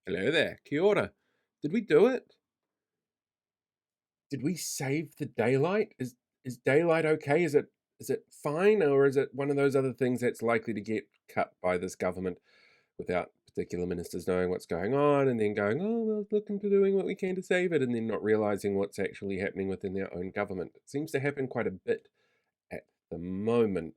Hello there, kia ora. Did we do it? Did we save the daylight? Is daylight okay? Is it fine, or is it one of those other things that's likely to get cut by this government without particular ministers knowing what's going on and then going, oh, well, look into doing what we can to save it, and then not realizing what's actually happening within their own government? It seems to happen quite a bit at the moment.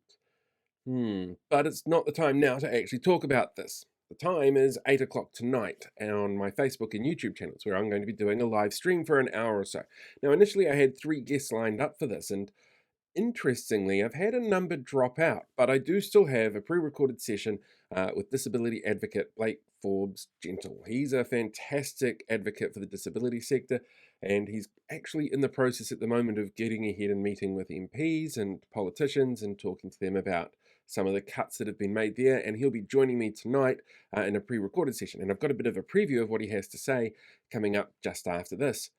But it's not the time now to actually talk about this. The time is 8 o'clock tonight on my Facebook and YouTube channels, where I'm going to be doing a live stream for an hour or so. Now, initially, I had 3 guests lined up for this, and interestingly, I've had a number drop out, but I do still have a pre recorded session with disability advocate Blake Forbes Gentle. He's a fantastic advocate for the disability sector, and he's actually in the process at the moment of getting ahead and meeting with MPs and politicians and talking to them about some of the cuts that have been made there. And he'll be joining me tonight in a pre recorded session. And I've got a bit of a preview of what he has to say coming up just after this.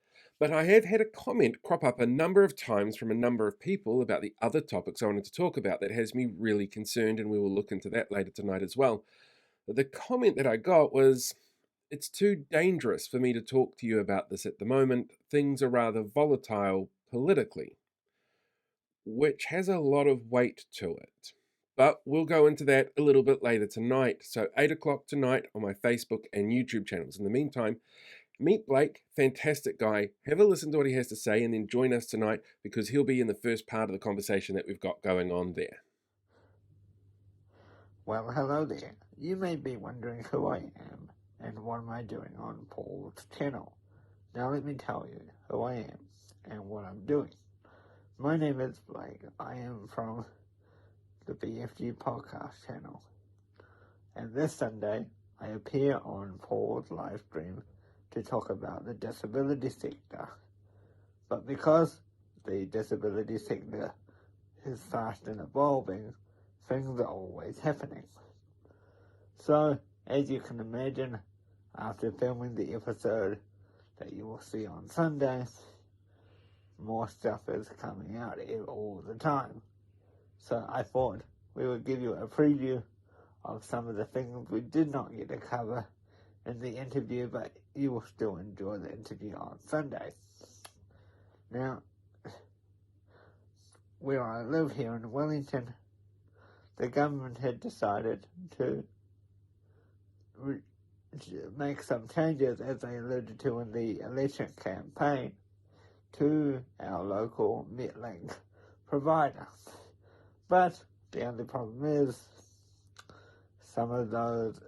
But I have had a comment crop up a number of times from a number of people about the other topics I wanted to talk about that has me really concerned, and we will look into that later tonight as well. But the comment that I got was, it's too dangerous for me to talk to you about this at the moment. Things are rather volatile politically, which has a lot of weight to it. But we'll go into that a little bit later tonight. So 8 o'clock tonight on my Facebook and YouTube channels. In the meantime, meet Blake, fantastic guy. Have a listen to what he has to say and then join us tonight, because he'll be in the first part of the conversation that we've got going on there. Well, hello there. You may be wondering who I am and what am I doing on Paul's channel. Now let me tell you who I am and what I'm doing. My name is Blake. I am from the BFG podcast channel. And this Sunday, I appear on Paul's live stream to talk about the disability sector. But because the disability sector is fast and evolving, things are always happening. So, as you can imagine, after filming the episode that you will see on Sunday, more stuff is coming out all the time. So I thought we would give you a preview of some of the things we did not get to cover in the interview, but you will still enjoy the interview on Sunday. Now, where I live here in Wellington, the government had decided to make some changes, as they alluded to in the election campaign, to our local Metlink provider. But the only problem is some of those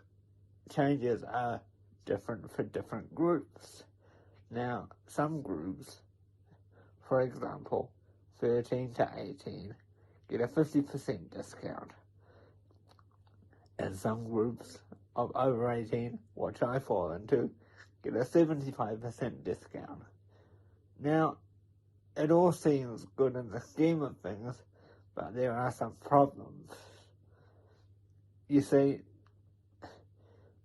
changes are different for different groups. Now, some groups, for example, 13 to 18, get a 50% discount. And some groups of over 18, which I fall into, get a 75% discount. Now, it all seems good in the scheme of things, but there are some problems. You see,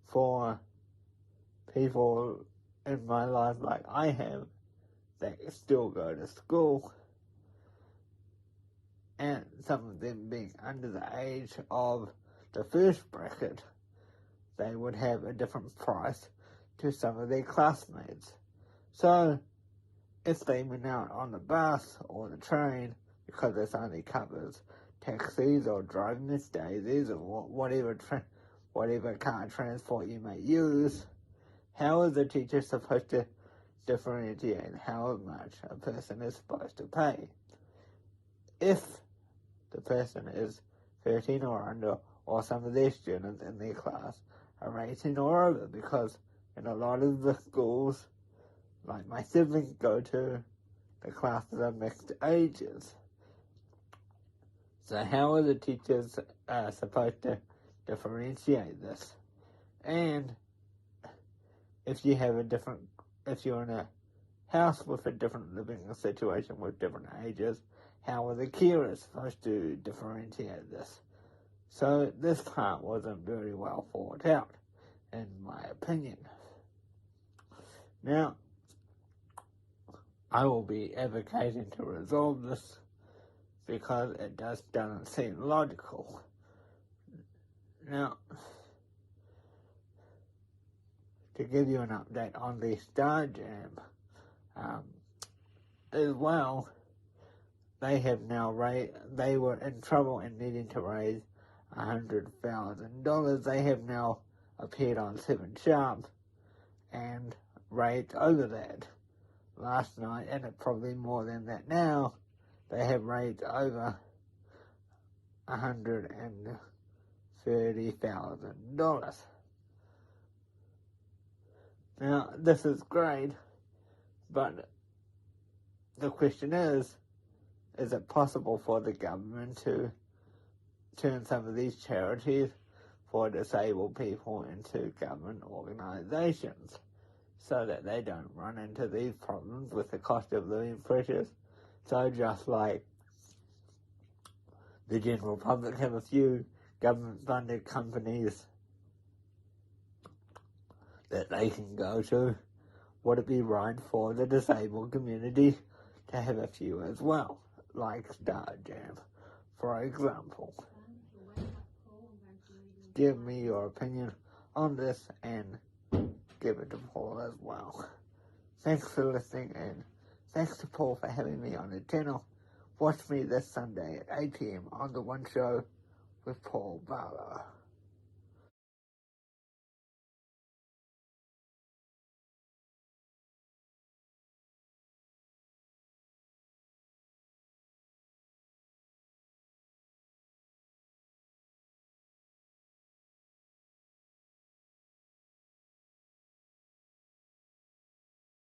for people in my life like I have, that still go to school, and some of them being under the age of the first bracket, they would have a different price to some of their classmates. So, if they went out on the bus or the train, because this only covers taxis or driving Miss Daisies or whatever car transport you may use, how is the teacher supposed to differentiate how much a person is supposed to pay? If the person is 13 or under, or some of their students in their class are 18 or over, because in a lot of the schools, like my siblings go to, the classes are mixed ages. So how are the teachers supposed to differentiate this? And if you're in a house with a different living situation with different ages, how are the carers supposed to differentiate this? So this part wasn't very well thought out, in my opinion. Now, I will be advocating to resolve this because it doesn't seem logical. Now, to give you an update on the Star Jam as well. They have now they were in trouble and needing to raise $100,000. They have now appeared on 7 Sharp and raised over that last night, and it's probably more than that now. They have raised over $130,000. Now, this is great, but the question is it possible for the government to turn some of these charities for disabled people into government organisations so that they don't run into these problems with the cost of living pressures? So just like the general public have a few government-funded companies that they can go to, would it be right for the disabled community to have a few as well, like Star Jam, for example? Give me your opinion on this and give it to Paul as well. Thanks for listening, and thanks to Paul for having me on the channel. Watch me this Sunday at 8 p.m. on The One Show with Paul Barlow.